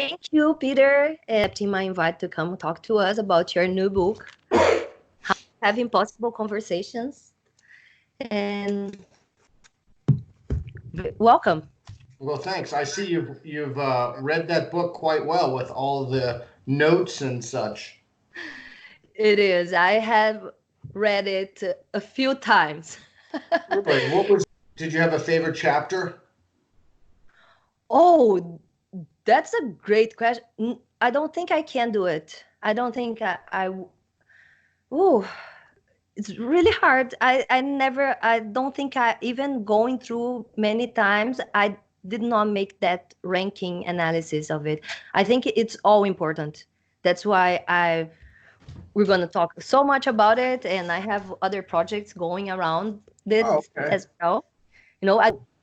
thank you, Peter, accepting my invite to come talk to us about your new book, Having Possible Conversations. And welcome. Well, thanks. I see you've read that book quite well with all the notes and such. It is. I have read it a few times. Really, did you have a favorite chapter? Oh, that's a great question. I don't think I can do it. I don't think oh, it's really hard. I don't think even going through many times, I did not make that ranking analysis of it. I think it's all important. That's why we're going to talk so much about it. And I have other projects going around Oh, it okay. as well.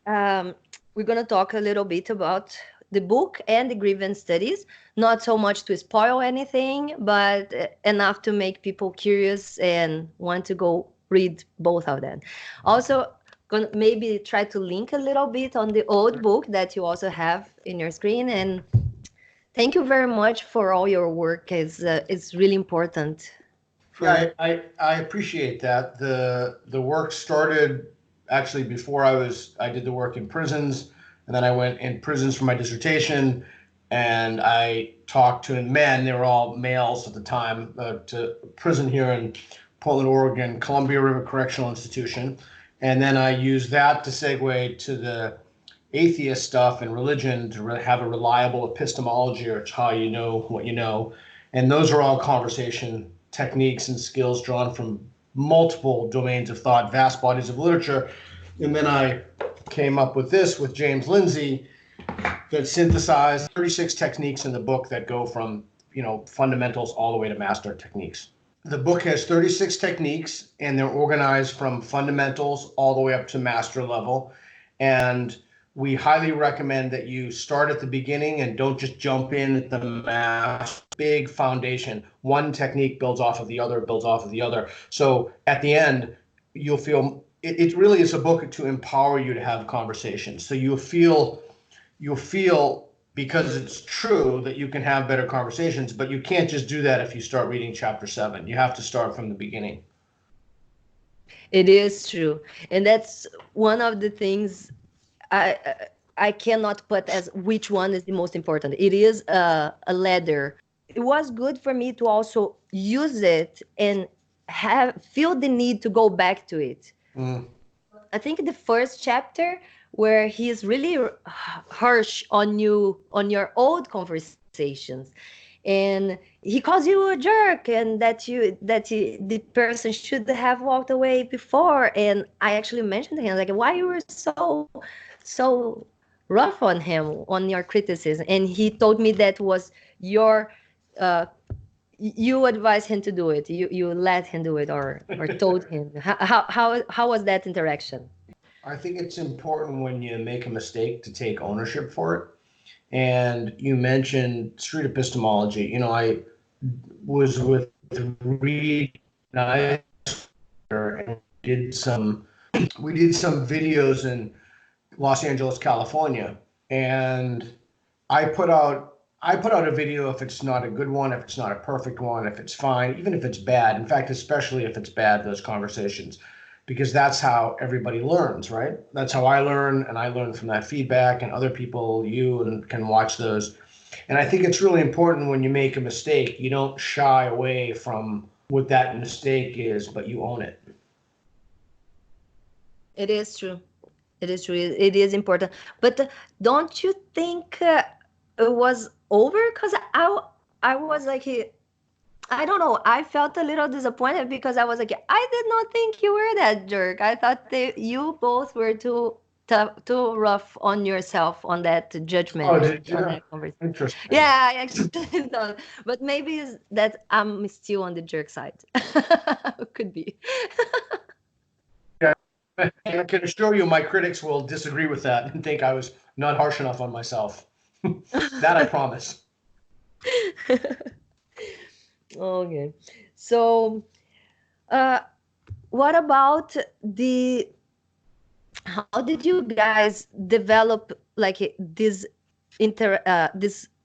Um, we're going to talk a little bit about the book and the Grievance Studies, not so much to spoil anything, but enough to make people curious and want to go read both of them. Also, gonna maybe try to link a little bit on the old book that you also have in your screen. And thank you very much for all your work. It's really important. Yeah, I appreciate that. The work started actually before I did the work in prisons, and then I went in prisons for my dissertation, and I talked to men. They were all males at the time. To prison here in Portland, Oregon, Columbia River Correctional Institution, and then I used that to segue to the atheist stuff and religion to have a reliable epistemology, or it's how you know what you know. And those are all conversation techniques and skills drawn from multiple domains of thought, vast bodies of literature. And then I came up with this with James Lindsay that synthesized 36 techniques in the book that go from, fundamentals all the way to master techniques. The book has 36 techniques, and they're organized from fundamentals all the way up to master level. And we highly recommend that you start at the beginning and don't just jump in at the big foundation. One technique builds off of the other, builds off of the other. So at the end, you'll feel it really is a book to empower you to have conversations. So you'll feel because it's true that you can have better conversations, but you can't just do that if you start reading chapter 7. You have to start from the beginning. It is true. And that's one of the things I I cannot put as which one is the most important. It is a ladder. It was good for me to also use it and feel the need to go back to it. I think the first chapter where he's really harsh on your old conversations, and he calls you a jerk, and the person should have walked away before. And I actually mentioned to him, like, why you were so rough on him on your criticism. And he told me that was your uh you advised him to do it. You let him do it, or told him. How was that interaction? I think it's important when you make a mistake to take ownership for it. And you mentioned street epistemology. I was with Reed and we did some videos in Los Angeles, California, and I put out a video if it's not a good one, if it's not a perfect one, if it's fine, even if it's bad. In fact, especially if it's bad, those conversations, because that's how everybody learns, right? That's how I learn, and I learn from that feedback, and other people, can watch those. And I think it's really important when you make a mistake, you don't shy away from what that mistake is, but you own it. It is true. It is true. It is important. But don't you think it was over? Because I was like, I don't know. I felt a little disappointed because I was like, I did not think you were that jerk. I thought you both were too tough, too rough on yourself on that judgment. Oh, did you? On that conversation. Interesting. Yeah, I actually don't. But maybe it's that I'm still on the jerk side. Could be. Yeah, I can assure you my critics will disagree with that and think I was not harsh enough on myself. That I promise. Okay. So, what about how did you guys develop like this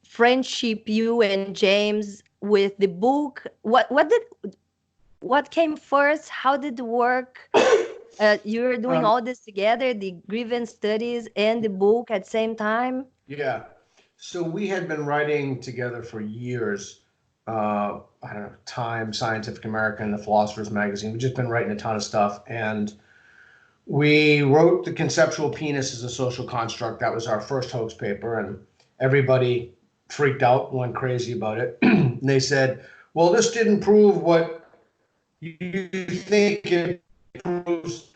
friendship, you and James, with the book? What came first? How did it work? You were doing Um, all this together, the Grievance Studies and the book at the same time? yeah. So we had been writing together for years. I don't know, Time, Scientific American, the Philosopher's Magazine. We've just been writing a ton of stuff. And we wrote The Conceptual Penis as a Social Construct. That was our first hoax paper. And everybody freaked out, went crazy about it. And they said, well, this didn't prove what you think it proves.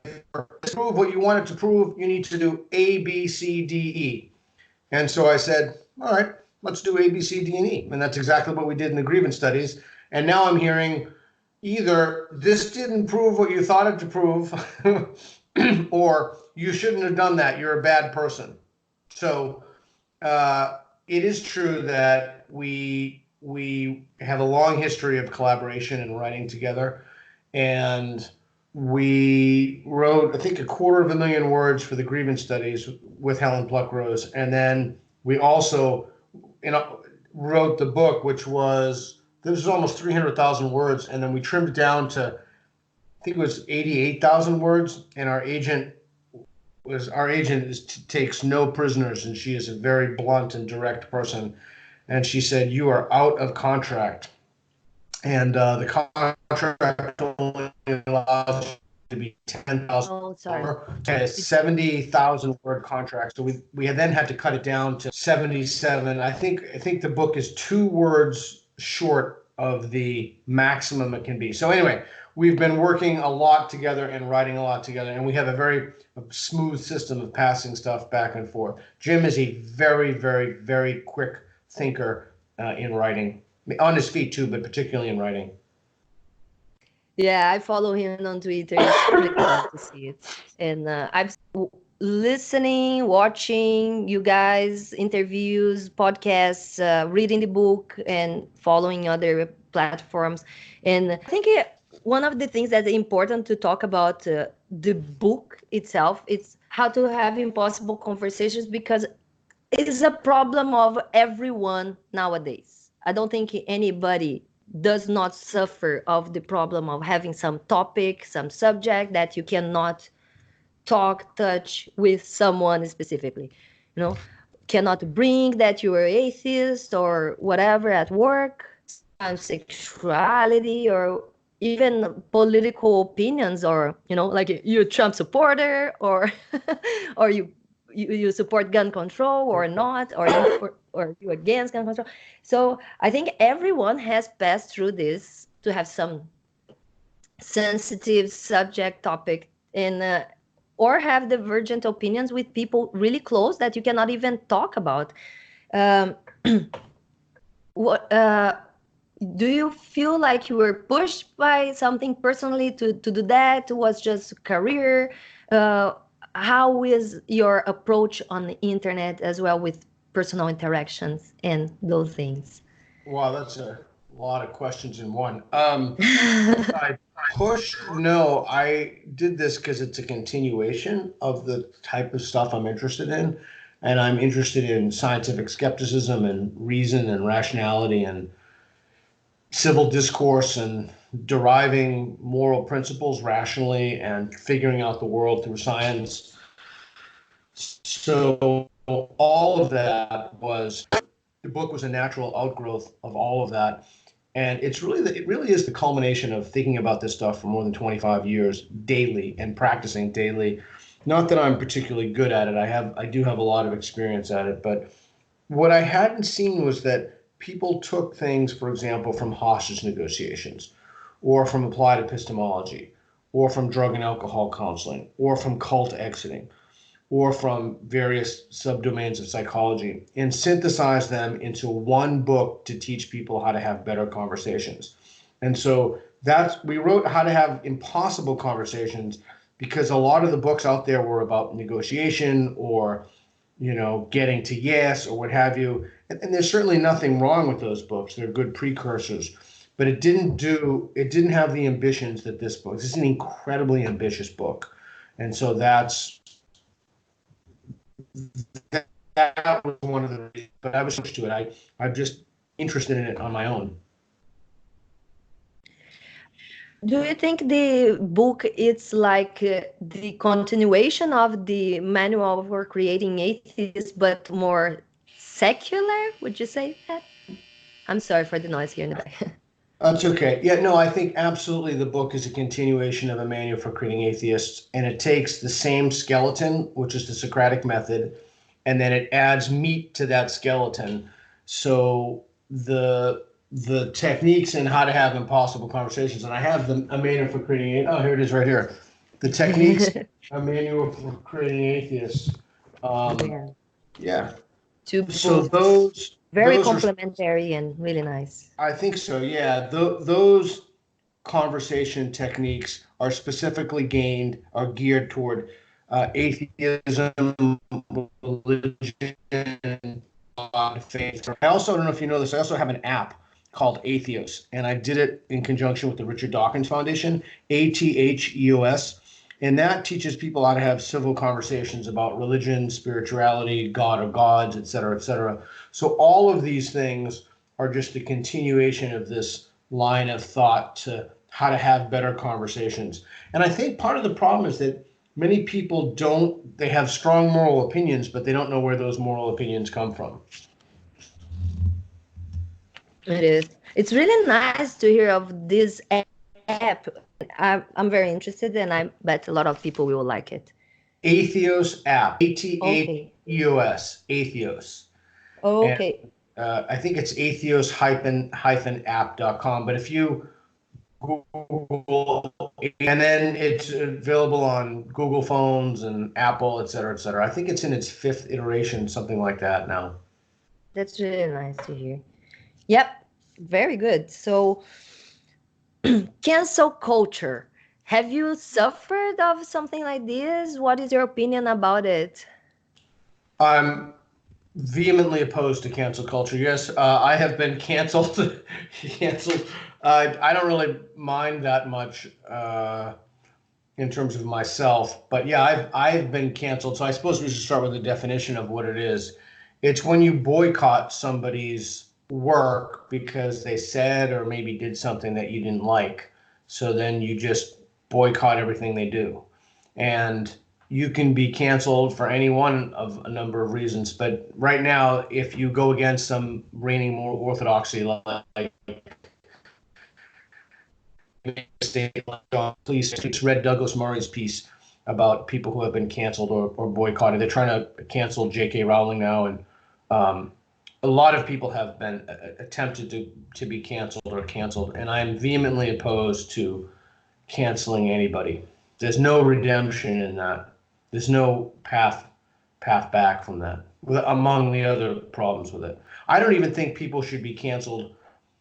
To prove what you want it to prove, you need to do A, B, C, D, E. And so I said, all right, let's do A, B, C, D, and E. And that's exactly what we did in the Grievance Studies. And now I'm hearing either this didn't prove what you thought it to prove, or you shouldn't have done that. You're a bad person. So it is true that we have a long history of collaboration and writing together. And we wrote, I think, 250,000 words for the Grievance Studies with Helen Pluckrose, and then we also, wrote the book, which was this was almost 300,000 words, and then we trimmed it down to, I think it was 88,000 words. And our agent takes no prisoners, and she is a very blunt and direct person, and she said, "You are out of contract." And the contract only allows you to be 10,000 Oh, sorry. over, and a 70,000 word contract. So we then had to cut it down to 77. I think the book is 2 words short of the maximum it can be. So anyway, we've been working a lot together and writing a lot together, and we have a very smooth system of passing stuff back and forth. Jim is a very, very, very quick thinker in writing. On his feet too, but particularly in writing. Yeah, I follow him on Twitter. It's really fun to see it. And listening, watching you guys, interviews, podcasts, reading the book, and following other platforms. And I think one of the things that's important to talk about the book itself, it's how to have impossible conversations, because it's a problem of everyone nowadays. I don't think anybody does not suffer of the problem of having some topic, some subject that you cannot talk, touch with someone specifically. You know, cannot bring that you are atheist or whatever at work, sometimes sexuality or even political opinions, or like you're a Trump supporter, or or you support gun control or not, or you against gun control. So I think everyone has passed through this to have some sensitive subject topic, and or have divergent opinions with people really close that you cannot even talk about. um, what do you feel like you were pushed by something personally to do that? Was just career? uh, how is your approach on the internet as well, with personal interactions and those things? Wow, that's a lot of questions in one. I push, no, I did this because it's a continuation of the type of stuff I'm interested in. And I'm interested in scientific skepticism and reason and rationality and civil discourse and deriving moral principles rationally and figuring out the world through science. So all of that was the book was a natural outgrowth of all of that. And it really is the culmination of thinking about this stuff for more than 25 years daily and practicing daily. Not that I'm particularly good at it. I do have a lot of experience at it, but what I hadn't seen was that people took things, for example, from hostage negotiations, or from applied epistemology, or from drug and alcohol counseling, or from cult exiting, or from various subdomains of psychology, and synthesize them into one book to teach people how to have better conversations. And so we wrote How to Have Impossible Conversations because a lot of the books out there were about negotiation or getting to yes or what have you. And there's certainly nothing wrong with those books. They're good precursors. But it didn't have the ambitions that this book. This is an incredibly ambitious book. And so that's that was one of the reasons. But I was switched to it. I'm just interested in it on my own. Do you think the book it's like the continuation of the manual for creating atheists, but more secular? Would you say that? I'm sorry for the noise here in the back. That's okay. Yeah, no, I think absolutely the book is a continuation of a manual for creating atheists, and it takes the same skeleton, which is the Socratic method, and then it adds meat to that skeleton. So the techniques and how to have impossible conversations, and I have a manual for creating. Oh, here it is, right here. The techniques, a manual for creating atheists. Yeah. Yeah. Two So books, very those are, complementary and really nice. I think so. Yeah. Those conversation techniques are specifically geared toward atheism, religion, faith. I also don't know if you know this. I also have an app called Atheos, and I did it in conjunction with the Richard Dawkins Foundation, ATHEOS, and that teaches people how to have civil conversations about religion, spirituality, God or gods, et cetera, et cetera. So all of these things are just a continuation of this line of thought to how to have better conversations. And I think part of the problem is that many people they have strong moral opinions, but they don't know where those moral opinions come from. It is. It's really nice to hear of this app. I'm very interested, and I bet a lot of people will like it. Atheos app, Okay. ATHEOS, Atheos. And Okay. I think it's atheos app.com. But if you Google, and then it's available on Google phones and Apple, et cetera, et cetera. I think it's in its 5th iteration, something like that now. That's really nice to hear. Yep. Very good. So, cancel culture. Have you suffered of something like this? What is your opinion about it? I'm vehemently opposed to cancel culture. Yes, I have been canceled. Canceled. I don't really mind that much in terms of myself, but yeah, I've been canceled. So I suppose we should start with the definition of what it is. It's when you boycott somebody's work because they said or maybe did something that you didn't like. So then you just boycott everything they do. And you can be canceled for any one of a number of reasons. But right now, if you go against some reigning moral orthodoxy, like please read Douglas Murray's piece about people who have been canceled or boycotted. They're trying to cancel J.K. Rowling now, and a lot of people have been attempted to be canceled, and I'm vehemently opposed to canceling anybody. There's no redemption in that. There's no path back from that. Among the other problems with it, I don't even think people should be canceled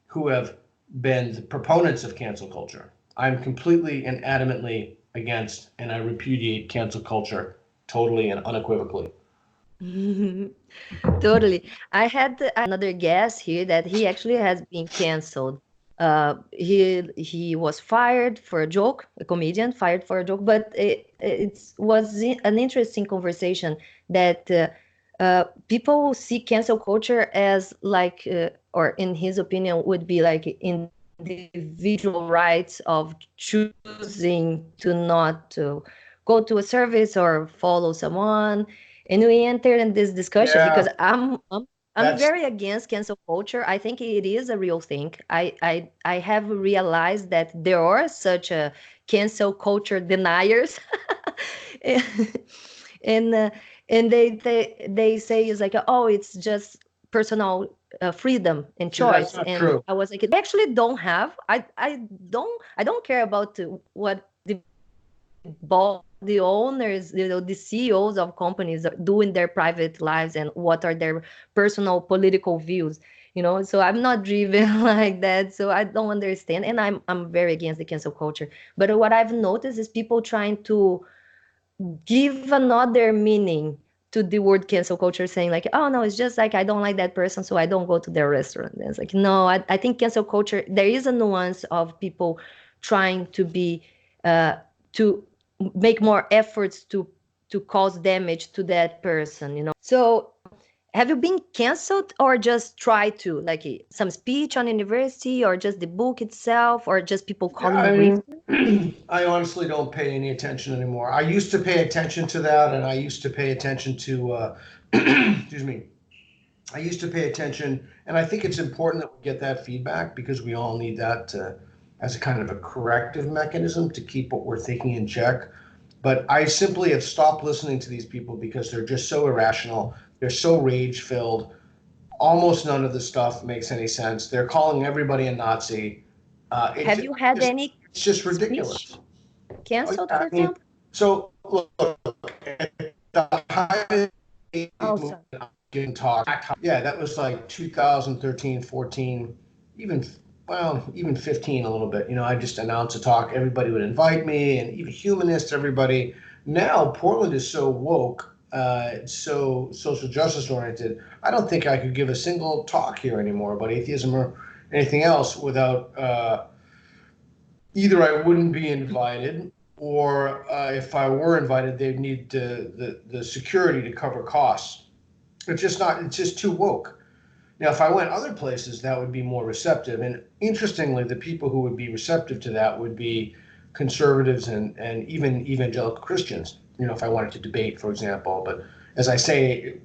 who have been the proponents of cancel culture. I'm completely and adamantly against, and I repudiate cancel culture totally and unequivocally. Totally. I had another guest here that he actually has been canceled. He was fired for a joke, a comedian fired for a joke, but an interesting conversation that people see cancel culture as like, or in his opinion, would be like individual rights of choosing to not to go to a service or follow someone. And we entered in this discussion because Yeah, I'm that's very against cancel culture. I think it is a real thing. I have realized that there are such a cancel culture deniers, and uh, and they say it's like, oh, it's just personal freedom and see, that's choice. not And true. I was like, I actually don't have. I don't care about what the owners, the CEOs of companies do in their private lives and what are their personal political views. So I'm not driven like that. So I don't understand, and I'm very against the cancel culture. But what I've noticed is people trying to give another meaning to the word cancel culture, saying like, oh no, it's just like I don't like that person, so I don't go to their restaurant. And it's like, no, I think cancel culture, there is a nuance of people trying to be to make more efforts to cause damage to that person. So have you been canceled or just try to, like, some speech on university or just the book itself or just people Yeah, calling you I grief? mean, I honestly don't pay any attention anymore. I used to pay attention to that, and I used to pay attention to, excuse me, I used to pay attention, and I think it's important that we get that feedback because we all need that as a kind of a corrective mechanism to keep what we're thinking in check. But I simply have stopped listening to these people because they're just so irrational. They're so rage filled. Almost none of the stuff makes any sense. They're calling everybody a Nazi. Have you had any It's just speech ridiculous. Oh, canceled, yeah, for I mean, example? so look, at the height Oh, movement, sorry. getting talk. Yeah, that was like 2013, 14, even even 15 a little bit. I just announced a talk. Everybody would invite me, and even humanists, everybody. Now Portland is so woke, so social justice oriented. I don't think I could give a single talk here anymore about atheism or anything else without either I wouldn't be invited, or if I were invited, they'd need the security to cover costs. It's just not. It's just too woke. Now, if I went other places, that would be more receptive. And interestingly, the people who would be receptive to that would be conservatives and even evangelical Christians. If I wanted to debate, for example. But as I say,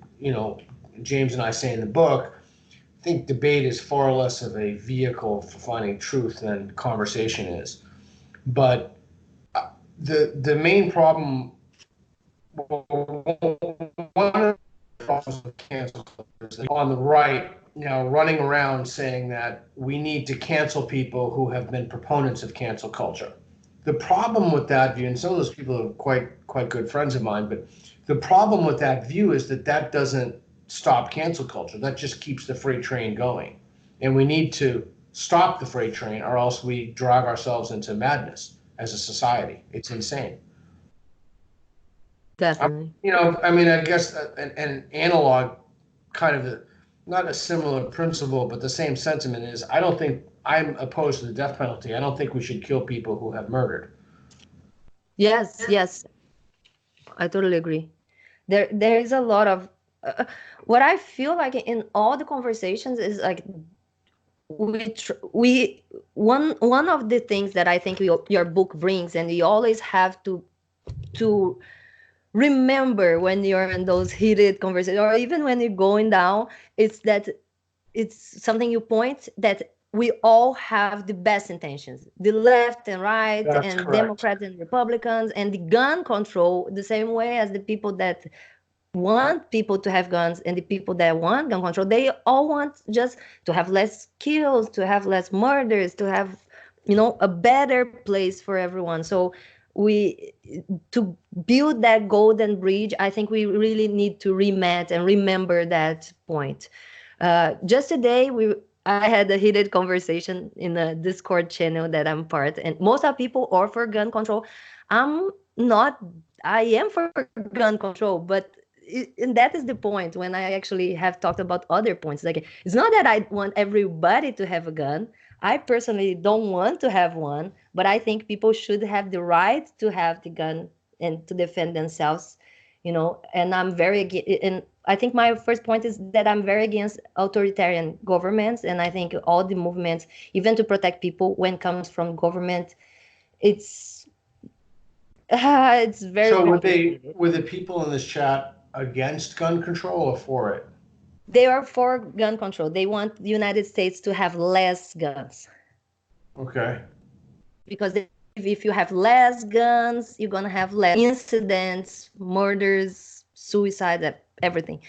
James and I say in the book, I think debate is far less of a vehicle for finding truth than conversation is. But the main problem, one of the problems with cancel culture is that on the right, running around saying that we need to cancel people who have been proponents of cancel culture. The problem with that view, and some of those people are quite good friends of mine, but the problem with that view is that that doesn't stop cancel culture. That just keeps the freight train going, and we need to stop the freight train, or else we drive ourselves into madness as a society. It's insane. Definitely. I mean, I guess an analog, kind of not a similar principle, but the same sentiment is I don't think I'm opposed to the death penalty. I don't think we should kill people who have murdered. Yes, yes, I totally agree. There is a lot of uh, what I feel like in all the conversations is like we one of the things that I think your book brings, and you always have to remember when you're in those heated conversations or even when you're going down, it's that it's something you point that we all have the best intentions, the left and right That's and correct. Democrats and Republicans, and the gun control the same way as the people that want people to have guns and the people that want gun control. They all want just to have less kills, to have less murders, to have a better place for everyone. So we to build that golden bridge, I think we really need to remet and remember that point. Just today I had a heated conversation in a Discord channel that I'm part, and most of people are for gun control. I'm not. I am for gun control, but and that is the point when I actually have talked about other points. Like, it's not that I want everybody to have a gun. I personally don't want to have one, but I think people should have the right to have the gun and to defend themselves. And I'm very and I think my first point is that I'm very against authoritarian governments, and I think all the movements, even to protect people when it comes from government, it's it's very So complicated. were the people in this chat against gun control or for it? They are for gun control. They want the United States to have less guns, Okay. because if you have less guns, you're gonna have less incidents, murders, suicide, everything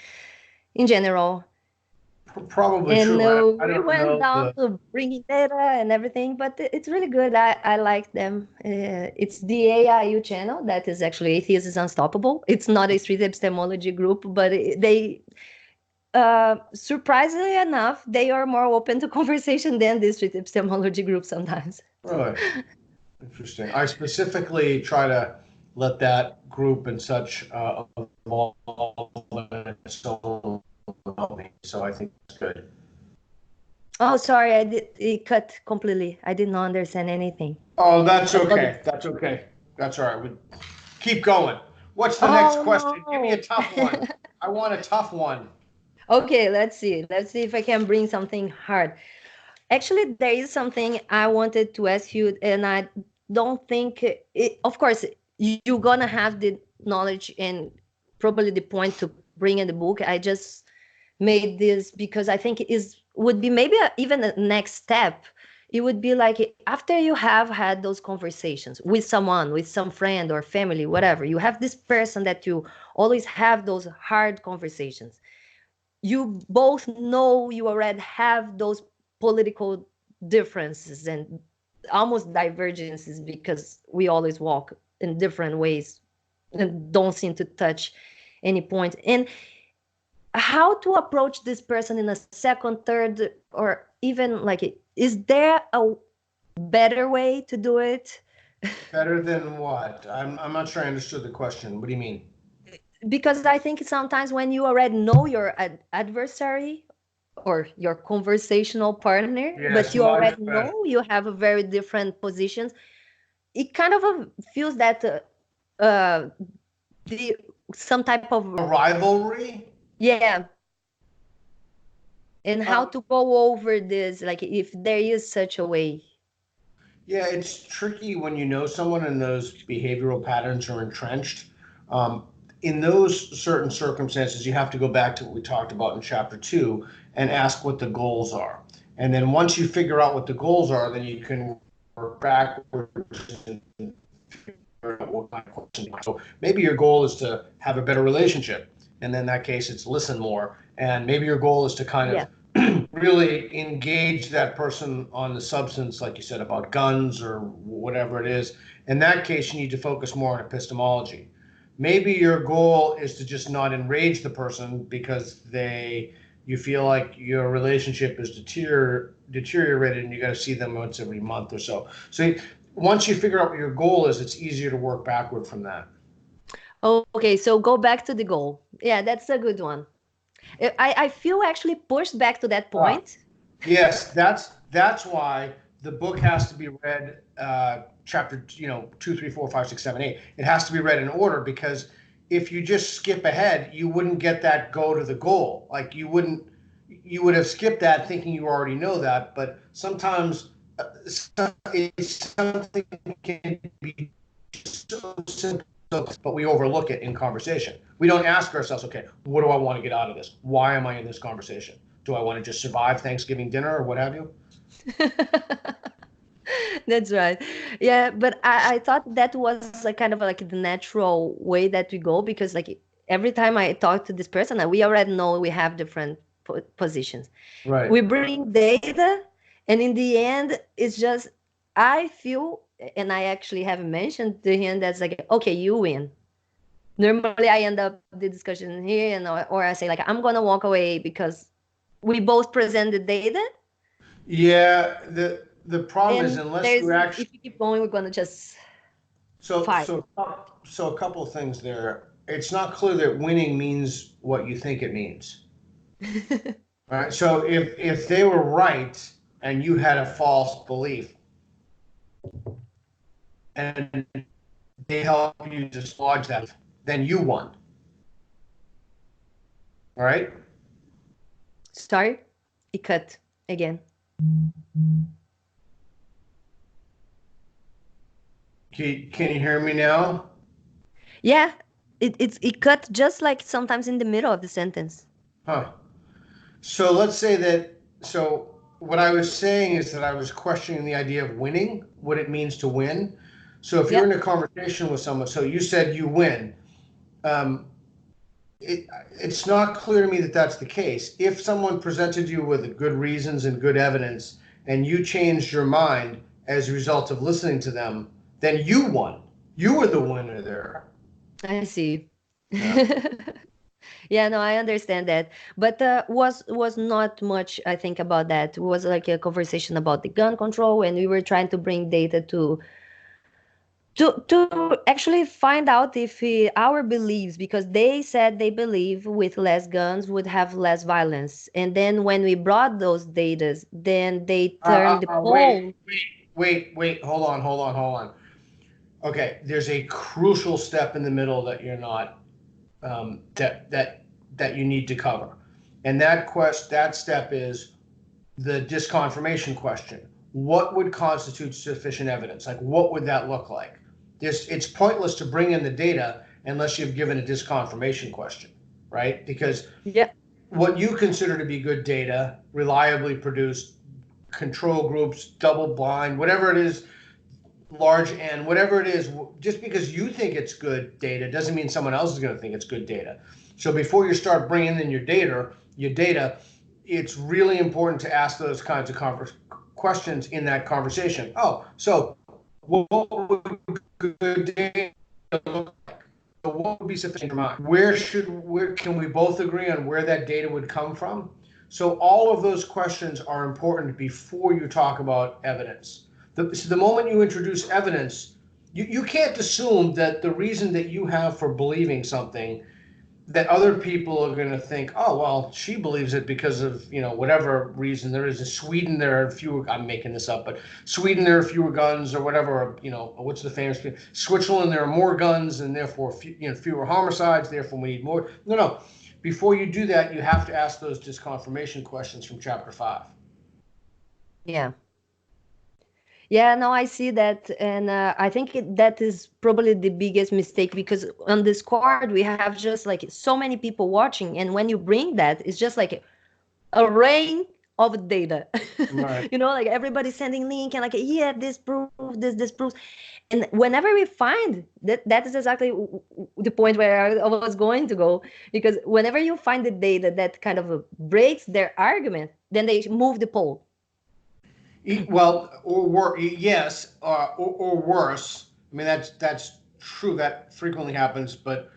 in general. Probably And true. I we don't went know down the. to bringing data and everything, but it's really good. I like them. It's the AIU channel that is actually Atheist is Unstoppable. It's not a street epistemology group, but they surprisingly enough, they are more open to conversation than the street epistemology group sometimes. Really interesting. I specifically try to let that group and such evolve on its own without me. So I think that's good. Oh, sorry, it cut completely. I did not understand anything Oh, that's about the. okay. That's okay. That's all right. We keep going. What's the next Oh question? Give me a no. tough one. I want a tough one. Okay, let's see. Let's see if I can bring something hard. Actually, there is something I wanted to ask you, and I don't think of course, you're gonna have the knowledge and probably the point to bring in the book. I just made this because I think it is would be maybe even a next step. It would be like after you have had those conversations with someone, with some friend or family, whatever. You have this person that you always have those hard conversations. You both know you already have those political differences and almost divergences because we always walk in different ways and don't seem to touch any point. And how to approach this person in a second, third, or even like, is there a better way to do it? Better than what? I'm not sure I understood the question. What do you mean? Because I think sometimes when you already know your adversary or your conversational partner, but Yes, you much already better. know you have a very different positions, it kind of feels that uh, the some type of A rivalry? yeah, and how Um, to go over this, like if there is such a way. yeah, it's tricky when you know someone and those behavioral patterns are entrenched. Um, in those certain circumstances, you have to go back to what we talked about in chapter two and ask what the goals are. And then once you figure out what the goals are, then you can work backwards and figure out what kind of question. So maybe your goal is to have a better relationship, and in that case, it's listen more. And maybe your goal is to kind Yeah. of really engage that person on the substance, like you said, about guns or whatever it is. In that case, you need to focus more on epistemology. Maybe your goal is to just not enrage the person because you feel like your relationship is deteriorated and you got to see them once every month or so. So once you figure out what your goal is, it's easier to work backward from that. Okay, so go back to the goal. Yeah, that's a good one. I feel actually pushed back to that Ah, point. yes, that's why the book has to be read chapter 2, 3, 4, 5, 6, 7, 8. It has to be read in order because if you just skip ahead, you wouldn't get that go to the goal. Like you would have skipped that thinking you already know that. But sometimes it's something can be so simple, but we overlook it in conversation. We don't ask ourselves, okay, what do I want to get out of this? Why am I in this conversation? Do I want to just survive Thanksgiving dinner or what have you? That's right. Yeah, but I thought that was like kind of like the natural way that we go because like every time I talk to this person, we already know we have different positions. Right. We bring data, and in the end, it's just I feel, and I actually have mentioned to him that's like, okay, you win. Normally, I end up the discussion here, and or I say like, I'm gonna walk away because we both present the data, Yeah, the problem is and unless there's you actually if we keep going, we're gonna just so fight. so so a couple of things there. It's not clear that winning means what you think it means. All right. So if they were right and you had a false belief and they help you dislodge that, then you won. All right. Sorry, it cut again. Can you hear me now? Yeah, it cut just like sometimes in the middle of the sentence. Huh. So let's say that. So what I was saying is that I was questioning the idea of winning, what it means to win. So if you're Yeah. in a conversation with someone, so you said you win. Um, it, it's not clear to me that that's the case. If someone presented you with good reasons and good evidence, and you changed your mind as a result of listening to them, then you won. You were the winner there. I see. Yeah. Yeah, no, I understand that. But was not much I think about that. It was like a conversation about the gun control, and we were trying to bring data to actually find out if our beliefs, because they said they believe with less guns would have less violence, and then when we brought those data, then they turned the Wait, poll. wait. Hold on. Okay, there's a crucial step in the middle that you're not that you need to cover. And that step is the disconfirmation question. What would constitute sufficient evidence? Like, what would that look like? It's pointless to bring in the data unless you've given a disconfirmation question, right? Because Yeah. what you consider to be good data, reliably produced, control groups, double blind, whatever it is, large N, whatever it is, just because you think it's good data doesn't mean someone else is going to think it's good data. So before you start bringing in your data, it's really important to ask those kinds of questions in that conversation. Oh, so what would good data look like? So what would be sufficient in your mind? Where can we both agree on where that data would come from? So all of those questions are important before you talk about evidence. So the moment you introduce evidence, you can't assume that the reason that you have for believing something, that other people are going to think, oh, well, she believes it because of, whatever reason there is. In Sweden, there are fewer, I'm making this up, but Sweden, there are fewer guns or whatever, what's the famous, Switzerland, there are more guns and therefore, fewer homicides, therefore we need more. No. Before you do that, you have to ask those disconfirmation questions from chapter 5. Yeah. Yeah, no, I see that, and I think that is probably the biggest mistake, because on Discord we have just like so many people watching, and when you bring that, it's just like a rain of data. Right. Like everybody sending link and like, yeah, this proof, this proves, and whenever we find that is exactly the point where I was going to go, because whenever you find the data that kind of breaks their argument, then they move the poll. Well, yes, or worse. I mean, that's true. That frequently happens. But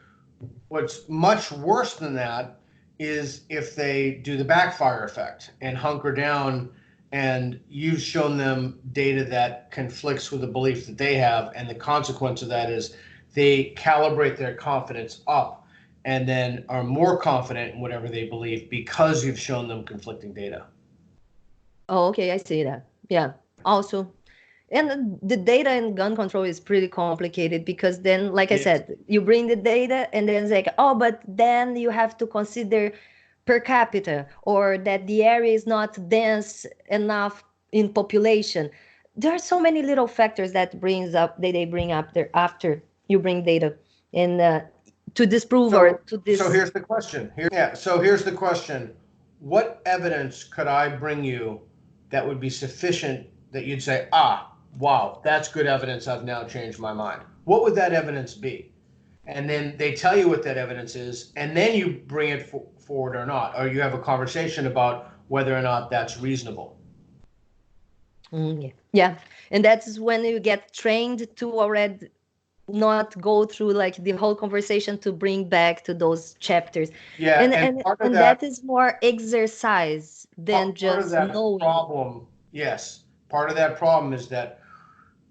what's much worse than that is if they do the backfire effect and hunker down, and you've shown them data that conflicts with the belief that they have, and the consequence of that is they calibrate their confidence up, and then are more confident in whatever they believe because you've shown them conflicting data. Oh, okay, I see that. Yeah. Also, and the data in gun control is pretty complicated, because then, like I It is. said, you bring the data and then it's like, oh, but then you have to consider per capita, or that the area is not dense enough in population. There are so many little factors that they bring up there after you bring data, and to disprove or So, to so this. here's the question. So here's the question. What evidence could I bring you that would be sufficient that you'd say, wow, that's good evidence. I've now changed my mind. What would that evidence be? And then they tell you what that evidence is, and then you bring it forward or not, or you have a conversation about whether or not that's reasonable. Yeah. Yeah, and that's when you get trained to already not go through like the whole conversation to bring back to those chapters, Yeah, and and and and that is more exercise than part of just that knowing. problem, yes, part of that problem is that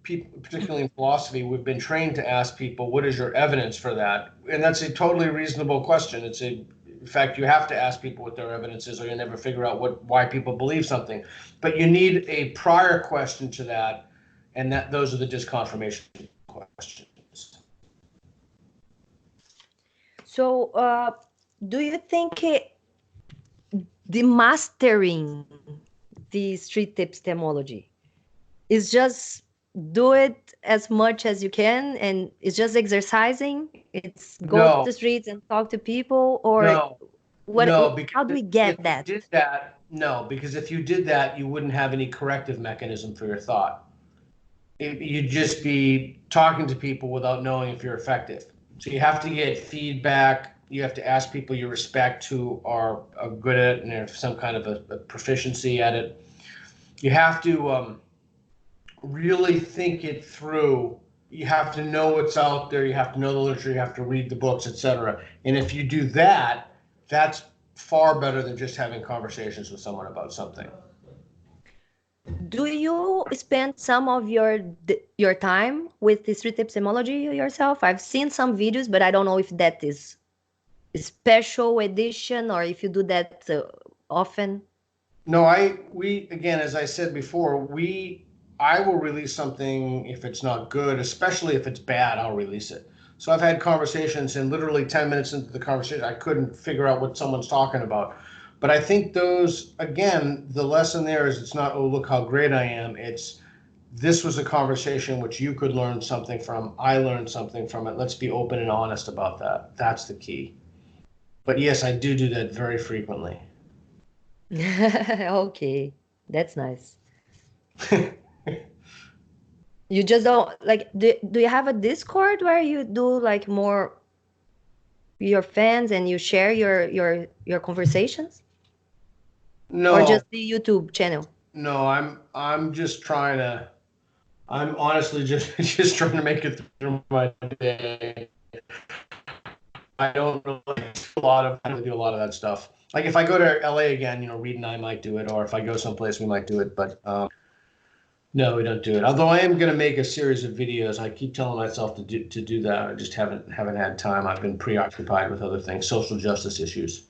people, particularly in philosophy, we've been trained to ask people, what is your evidence for that? And that's a totally reasonable question. In fact, you have to ask people what their evidence is, or you'll never figure out why people believe something. But you need a prior question to that, and those are the disconfirmation questions. So do you think the mastering the street epistemology is just do it as much as you can, and it's just exercising, it's go to the No, streets and talk to people, or no, what? no, How do because we if get you that? did that, no, because if you did that, you wouldn't have any corrective mechanism for your thought. You'd just be talking to people without knowing if you're effective. So you have to get feedback. You have to ask people you respect who are good at it and have some kind of a proficiency at it. You have to really think it through. You have to know what's out there. You have to know the literature. You have to read the books, etc. And if you do that, that's far better than just having conversations with someone about something. Do you spend some of your time with the street epistemology yourself? I've seen some videos, but I don't know if that is a special edition or if you do that often. No, we again, as I said before, I will release something if it's not good, especially if it's bad, I'll release it. So I've had conversations, and literally 10 minutes into the conversation, I couldn't figure out what someone's talking about. But I think those, again, the lesson there is it's not, oh, look how great I am. It's this was a conversation which you could learn something from. I learned something from it. Let's be open and honest about that. That's the key. But yes, I do that very frequently. Okay, that's nice. You just don't like, do you have a Discord where you do like more your fans and you share your conversations, or No, just the YouTube channel? no, I'm just trying to. I'm honestly just just trying to make it through my day. I don't really I don't do a lot of that stuff. Like if I go to LA again, Reed and I might do it, or if I go someplace, we might do it. But no, we don't do it. Although I am going to make a series of videos. I keep telling myself to do that. I just haven't had time. I've been preoccupied with other things, social justice issues.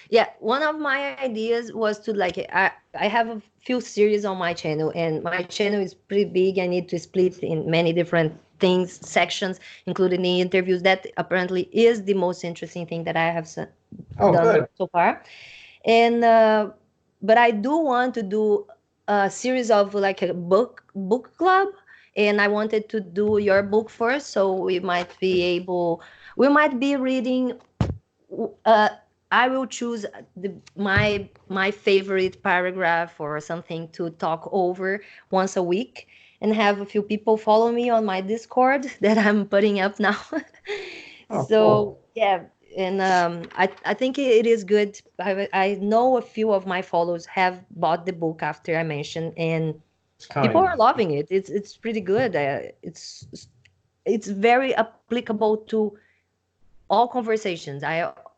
Yeah, one of my ideas was to like, I have a few series on my channel, and my channel is pretty big. I need to split in many different things, sections, including the interviews. That apparently is the most interesting thing that I have Oh, done good. so far. And but I do want to do a series of like a book club, and I wanted to do your book first, so we might be reading. Uh, I will choose my favorite paragraph or something to talk over once a week, and have a few people follow me on my Discord that I'm putting up now. Oh, So cool. yeah, and I think it is good. I know a few of my followers have bought the book after I mentioned, and It's people kind. are loving it. It's pretty good. It's very applicable to all conversations.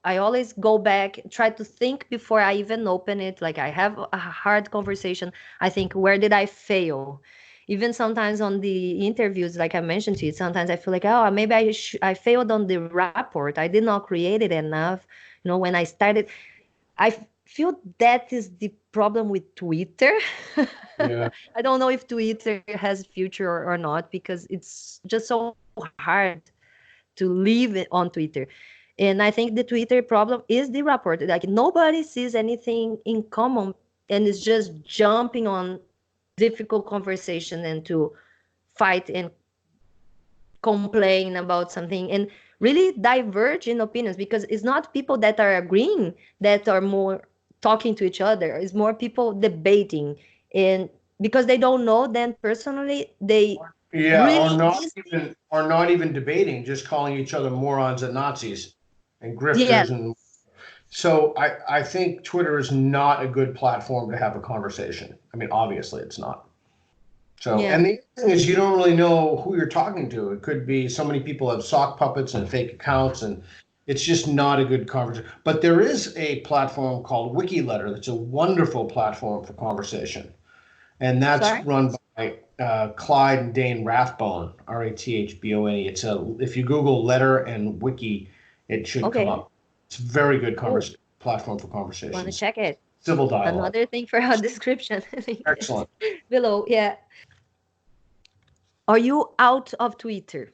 I always go back, try to think before I even open it. Like I have a hard conversation, I think, where did I fail? Even sometimes on the interviews, like I mentioned to you, sometimes I feel like, oh, maybe I failed on the rapport. I did not create it enough. When I started, feel that is the problem with Twitter. Yeah. I don't know if Twitter has future or not, because it's just so hard to live on Twitter. And I think the Twitter problem is the rapport. Like nobody sees anything in common and is just jumping on difficult conversation and to fight and complain about something and really diverge in opinions, because it's not people that are agreeing that are more talking to each other. It's more people debating, and because they don't know them personally, they Yeah, really easily. or not even debating, just calling each other morons and Nazis and Yeah. grifters. And so I think Twitter is not a good platform to have a conversation. I mean, obviously it's not. So, Yeah. and the other thing is you don't really know who you're talking to. It could be so many people have sock puppets and fake accounts, and it's just not a good conversation. But there is a platform called WikiLetter that's a wonderful platform for conversation, and that's Sorry. run by Clyde and Dane Rathbone, Rathbone. It's if you Google letter and wiki, it should come Okay. up. It's a very good Cool. platform for Want to conversations, check it? civil dialogue. Another thing for our description Excellent. below. Yeah. Are you out of Twitter?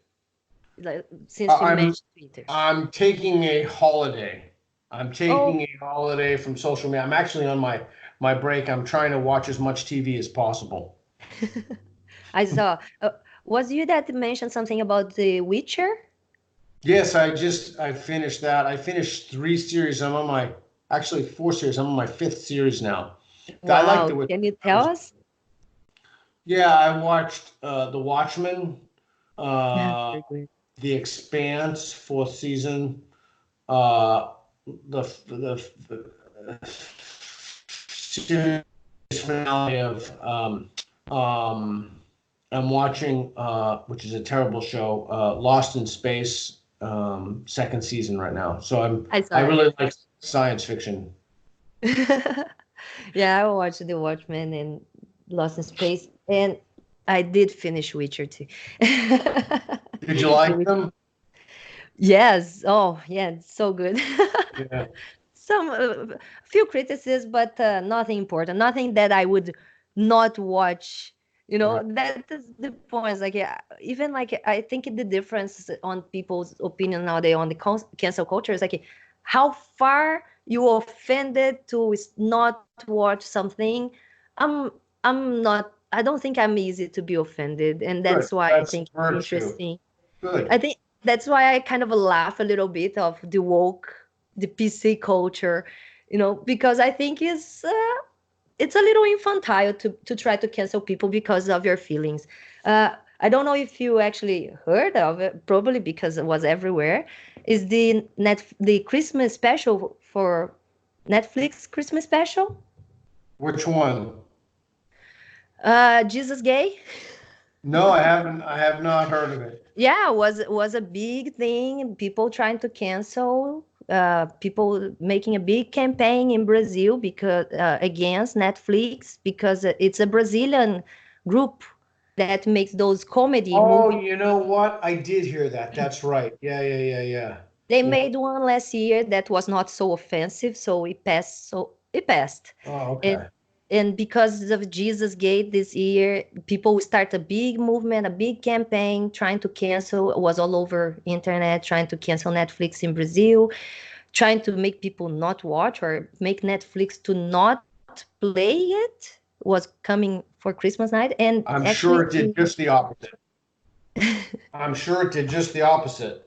Like, since you I'm mentioned Twitter. I'm taking a holiday. I'm Oh, taking a holiday from social media. I'm actually on my break. I'm trying to watch as much TV as possible. I saw. Was you that mentioned something about The Witcher? Yes, I finished that. I finished 3 series. I'm on my actually 4 series. I'm on my fifth series now. I like Wow. the Can you tell us? yeah. I watched The Watchmen, uh, Very good. The Expanse, fourth season. Uh, the series finale of I'm watching which is a terrible show, Lost in Space, second season right now. So I I saw it. really like science fiction. Yeah, I watched The Watchmen and Lost in Space, and I did finish Witcher too. Did you The like Witcher. them? Yes. Oh, yeah, it's so good. Yeah. Some few criticisms, but nothing important. Nothing that I would not watch. You Right. know, that is the point. Like, yeah, even like I think the difference on people's opinion nowadays on the cancel culture is like how far you offended to not watch something. I'm not. I don't think I'm easy to be offended, and that's Good. why I That's think it's virtue. interesting. I Good. think that's why I kind of laugh a little bit of the woke, the PC culture, you know, because I think it's a little infantile to try to cancel people because of your feelings. I don't know if you actually heard of it, probably because it was everywhere. Is the Christmas special for Netflix Christmas special? Which one? Jesus Gay. No, I haven't. I have not heard of it. Yeah, was a big thing. People trying to cancel. People making a big campaign in Brazil because against Netflix because it's a Brazilian group that makes those comedy Oh, movies. you know what? I did hear that. That's right. Yeah, yeah, yeah, yeah. They Yeah. made one last year that was not so offensive, so it passed. So it passed, Oh, and okay. because of Jesus Gate this year, people start a big movement, a big campaign trying to cancel. It was all over internet, trying to cancel Netflix in Brazil, trying to make people not watch or make Netflix to not play it. Was coming for Christmas night, and I'm actually, sure it did just the opposite. I'm sure it did just the opposite.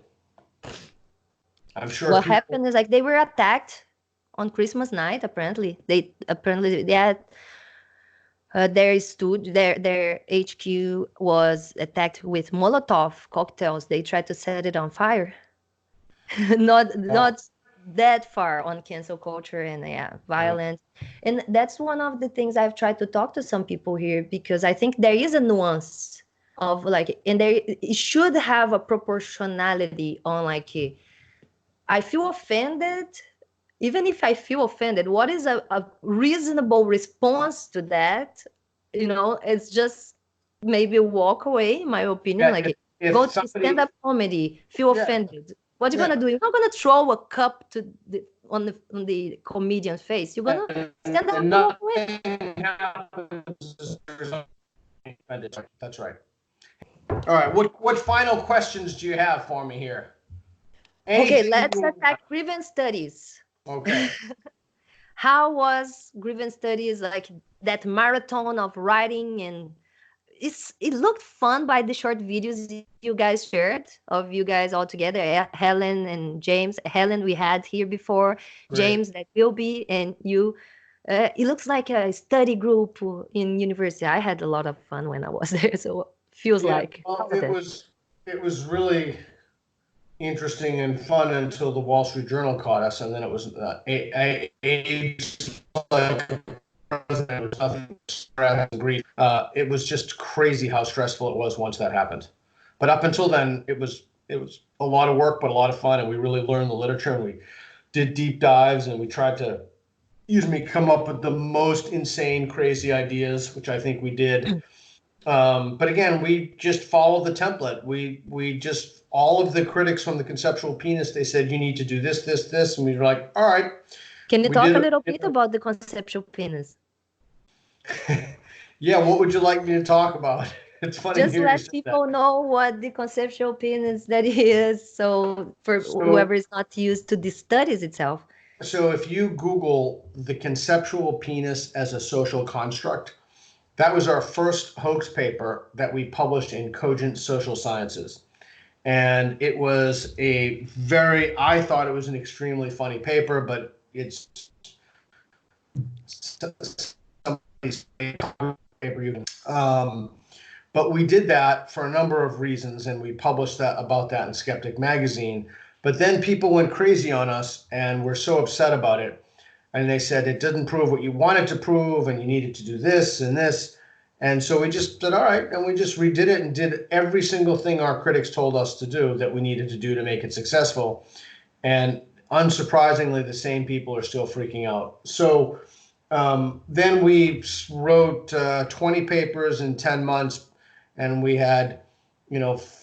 I'm sure what people. happened is like they were attacked on Christmas night. Apparently they had their HQ was attacked with Molotov cocktails. They tried to set it on fire. Oh, Not that far on cancel culture and yeah, yeah. violence. And that's one of the things I've tried to talk to some people here because I think there is a nuance of like, and there it should have a proportionality on like, I feel offended. Even if I feel offended, what is a reasonable response to that? You know, it's just maybe walk away, in my opinion. Yeah, Like go if to stand somebody, up comedy, feel yeah, offended. What you yeah, gonna do? You're not gonna throw a cup to on the comedian's face. You're gonna stand up and and walk away. nothing happens. That's right. All right. What final questions do you have for me here? Okay, Anything let's you? attack grievance studies. Okay. How was grievance studies like that marathon of writing and it looked fun by the short videos you guys shared of you guys all together. Helen and James. Helen we had here before. Great. James that will be and you. It looks like a study group in university. I had a lot of fun when I was there, so feels Yeah. like. How Well, was that? it was really interesting and fun until the Wall Street Journal caught us, and then it was like nothing stress and grief. It was just crazy how stressful it was once that happened. But up until then, it was a lot of work, but a lot of fun, and we really learned the literature, and we did deep dives, and we tried to come up with the most insane, crazy ideas, which I think we did. But again, we just followed the template. We just all of the critics from the conceptual penis, they said you need to do this, this, this, and we were like, all right, Can you we talk a did little bit it. about the conceptual penis? Yeah, what would you like me to talk about? It's funny to Just hear you let say that. people know what the conceptual penis that is. So for So, whoever is not used to the studies itself. so if you Google the conceptual penis as a social construct, that was our first hoax paper that we published in Cogent Social Sciences. And it was I thought it was an extremely funny paper, but it's somebody's paper you can. But we did that for a number of reasons, and we published that about that in Skeptic Magazine. But then people went crazy on us and were so upset about it. And they said it didn't prove what you wanted to prove, and you needed to do this and this. And so we just said, all right, and we just redid it and did every single thing our critics told us to do that we needed to do to make it successful. And unsurprisingly, the same people are still freaking out. So then we wrote 20 papers in 10 months, and we had,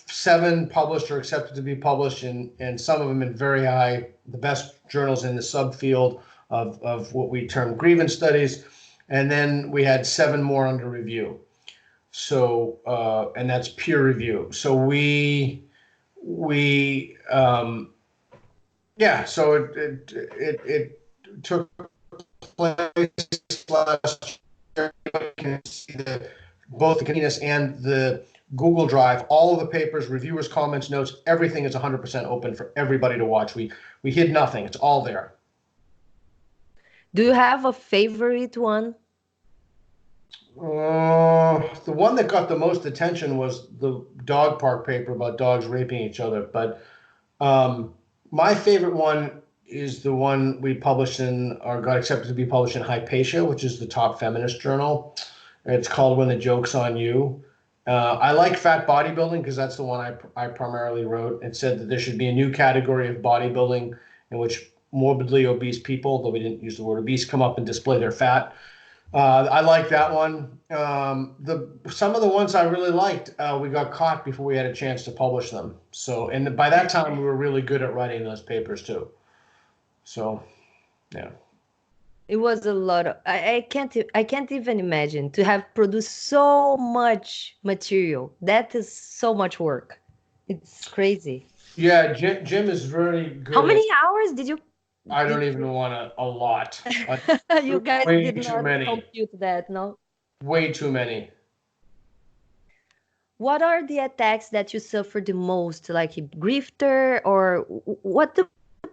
7 published or accepted to be published, and some of them in very high, the best journals in the subfield of what we term grievance studies. And then we had 7 more under review. So, and that's peer review. So we yeah, so it took place last year. You can see both the convenience and the Google Drive, all of the papers, reviewers, comments, notes, everything is 100% open for everybody to watch. We hid nothing. It's all there. Do you have a favorite one? The one that got the most attention was the dog park paper about dogs raping each other. But um, my favorite one is the one we published in, or got accepted to be published in Hypatia, which is the top feminist journal. It's called When the Joke's on You. I like fat bodybuilding because that's the one I primarily wrote. It said that there should be a new category of bodybuilding in which morbidly obese people, though we didn't use the word obese, come up and display their fat. I like that one. Some of the ones I really liked, we got caught before we had a chance to publish them. So, and by that time, we were really good at writing those papers too. So, yeah. It was a lot of, I can't even imagine to have produced so much material. That is so much work. It's crazy. Yeah, Jim is very How good at. many hours did you I don't did even want a lot. you guys Way did too not many. compute that, no? Way too many. What are the attacks that you suffer the most, like grifter, or what do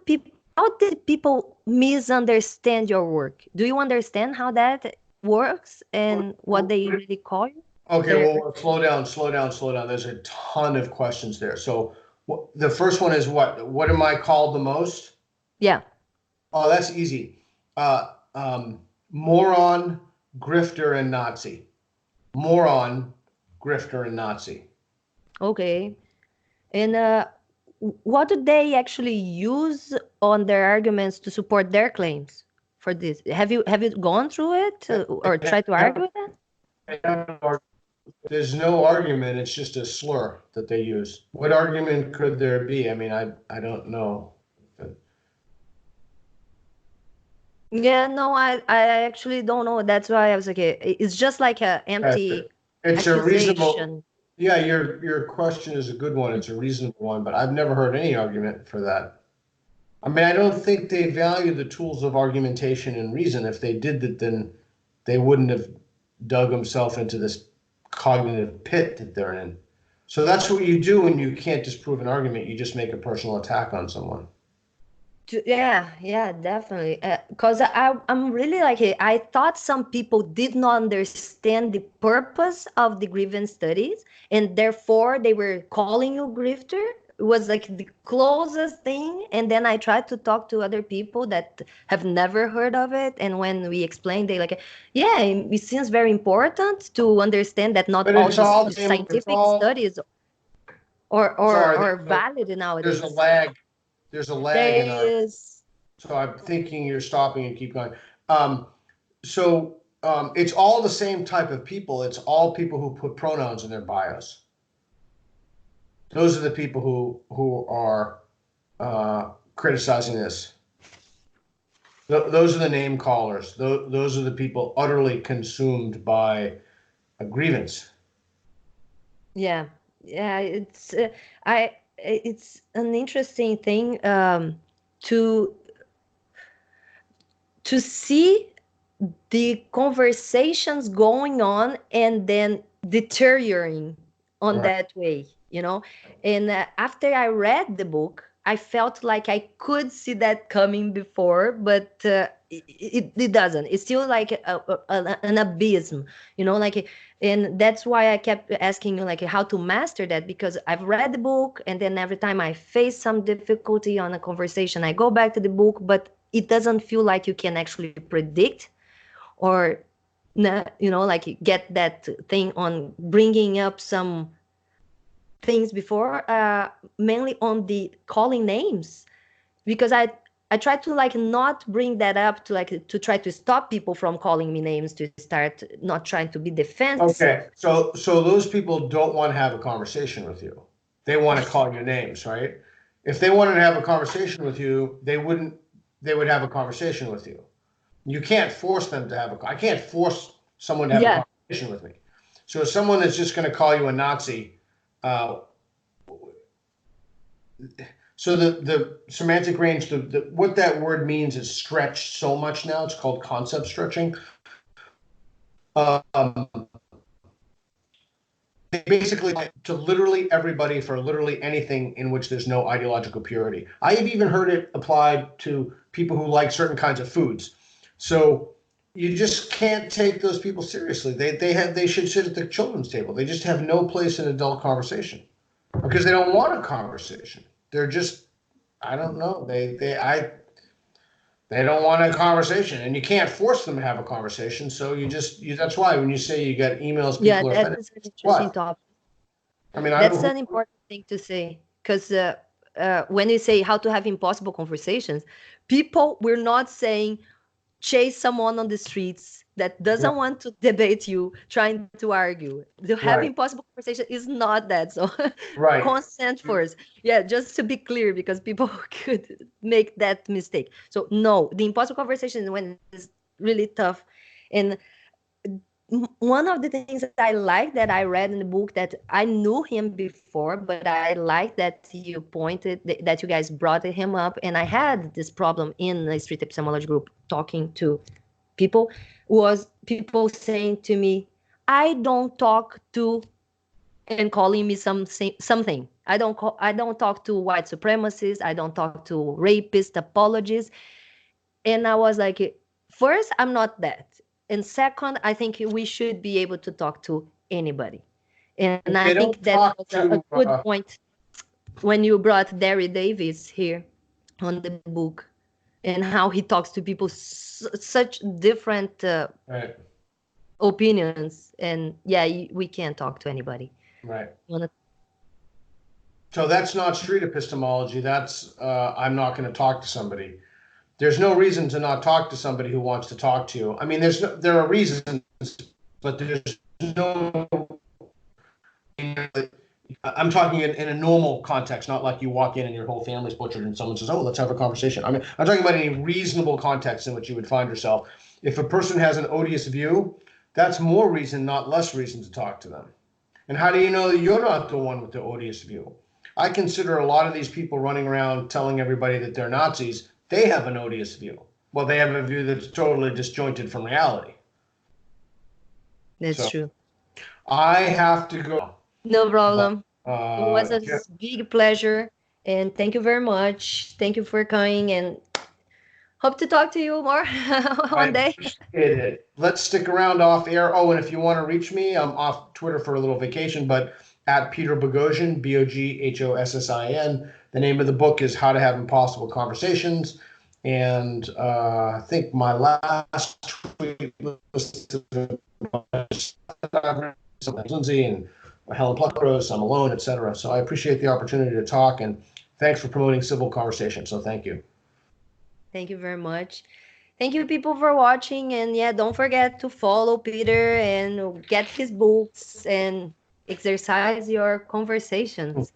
people? How did people misunderstand your work? Do you understand how that works and what they really call you? Okay, Their well, slow down. There's a ton of questions there. So the first one is what? What am I called the most? yeah. Oh, that's easy. Moron, grifter, and Nazi. Moron, grifter, and Nazi. Okay. And what do they actually use on their arguments to support their claims for this? Have you gone through it or tried to argue with that? There's no argument. It's just a slur that they use. What argument could there be? I mean, I don't know. Yeah, no, I actually don't know. That's why I was like, it's just like a Uh, empty It's a reasonable. accusation. Yeah, your question is a good one. It's a reasonable one, but I've never heard any argument for that. I mean, I don't think they value the tools of argumentation and reason. If they did that, then they wouldn't have dug themselves into this cognitive pit that they're in. So that's what you do when you can't disprove an argument. You just make a personal attack on someone. Yeah, yeah, definitely. Because I'm really like, I thought some people did not understand the purpose of the grievance studies, and therefore they were calling you grifter. It was like the closest thing. And then I tried to talk to other people that have never heard of it. And when we explained, they like, yeah, it seems very important to understand that not But all it's these all the same. It's scientific all studies or sorry. are valid There's a nowadays. lag. There's a lag There in our. is, So I'm thinking you're stopping and keep going. Um, it's all the same type of people. It's all people who put pronouns in their bios. Those are the people who are criticizing this. Those are the name callers. Those are the people utterly consumed by a grievance. yeah, yeah. It's an interesting thing to see the conversations going on and then deteriorating on Right. that way, and after I read the book, I felt like I could see that coming before, but it doesn't. It's still like an abysm, like, and that's why I kept asking you like how to master that, because I've read the book and then every time I face some difficulty on a conversation, I go back to the book, but it doesn't feel like you can actually predict or like get that thing on bringing up some things before, mainly on the calling names, because I try to like not bring that up to like to try to stop people from calling me names, to start not trying to be defensive. Okay. So those people don't want to have a conversation with you. They want to call your names, right? If they wanted to have a conversation with you, they wouldn't. They would have a conversation with you. You can't force them to have a. I can't force someone to have a Yeah. conversation with me. So if someone is just going to call you a Nazi, uh, so the semantic range, what that word means is stretched so much now. It's called concept stretching. Um, basically to literally everybody for literally anything in which there's no ideological purity. I have even heard it applied to people who like certain kinds of foods. So you just can't take those people seriously. They should sit at the children's table. They just have no place in adult conversation because they don't want a conversation. They're just, I don't know. They don't want a conversation, and you can't force them to have a conversation. So that's why when you say you get emails, Yeah, people are that offended. is an interesting Why? topic. I mean, I don't That's know an important thing to say because when you say how to have impossible conversations, people, we're not saying chase someone on the streets that who. doesn't want to debate you, trying to argue. To have Right, impossible conversation is not that. So right. consent first. Yeah, just to be clear, because people could make that mistake. So no, the impossible conversation is when it's really tough. And one of the things that I like that I read in the book that I knew him before, but I like that you pointed that you guys brought him up, and I had this problem in the street epistemology group talking to people, was people saying to me, I don't talk to, and calling me something. I don't talk to white supremacists. I don't talk to rapists, apologists. And I was like, first, I'm not that. And second, I think we should be able to talk to anybody. And I If they think don't that was talk a to, good point when you brought Derry Davis here on the book and how he talks to people such different right, opinions. And yeah, we can't talk to anybody. right. Wanna- So that's not street epistemology. That's I'm not going to talk to somebody. There's no reason to not talk to somebody who wants to talk to you. I mean, there are reasons, but there's no. I'm talking in a normal context, not like you walk in and your whole family's butchered and someone says, "Oh, let's have a conversation." I mean, I'm talking about any reasonable context in which you would find yourself. If a person has an odious view, that's more reason, not less reason to talk to them. And how do you know that you're not the one with the odious view? I consider a lot of these people running around telling everybody that they're Nazis, they have an odious view. Well, they have a view that's totally disjointed from reality. That's So true. I have to go. No But problem. It was a big pleasure. And thank you very much. Thank you for coming, and hope to talk to you more I one day. appreciate it. Let's stick around off air. Oh, and if you want to reach me, I'm off Twitter for a little vacation, but at Peter Boghossian, Boghossien. The name of the book is How to Have Impossible Conversations. And I think my last tweet was to Lindsay and Helen Pluckrose, I'm alone, etc. So I appreciate the opportunity to talk, and thanks for promoting civil conversation. So thank you. Thank you very much. Thank you, people, for watching. And yeah, don't forget to follow Peter and get his books and exercise your conversations.